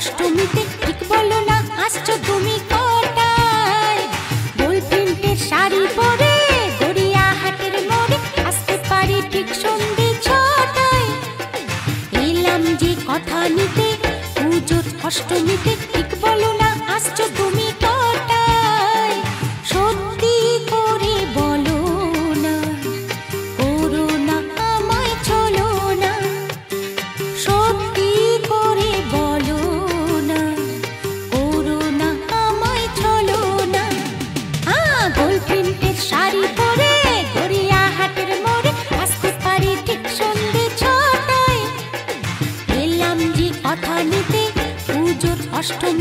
অষ্টমীতে ঠিক বলো না আসছো তুমি কটায়? গোল প্রিন্টের শাড়ি পরে গড়িয়াহাটের মোড়ে আসতে পারি ঠিক সন্ধ্যে 6টায়। এলাম যে কথা নিতে পুজোর অষ্টমীতে ঠিক বলো না আসছো তুমি কটায়? সত্যি করে বলো না, করো না আমায় ছলো না। সত্যি করে বলো না, করো না আমায় ছলো না। গোল প্রিন্টের শাড়ি পরে গড়িয়াহাটের মোড়ে আসতে পারি ঠিক সন্ধ্যে 6টায়। এলাম যে কথা নিতে পুজোর অষ্টমী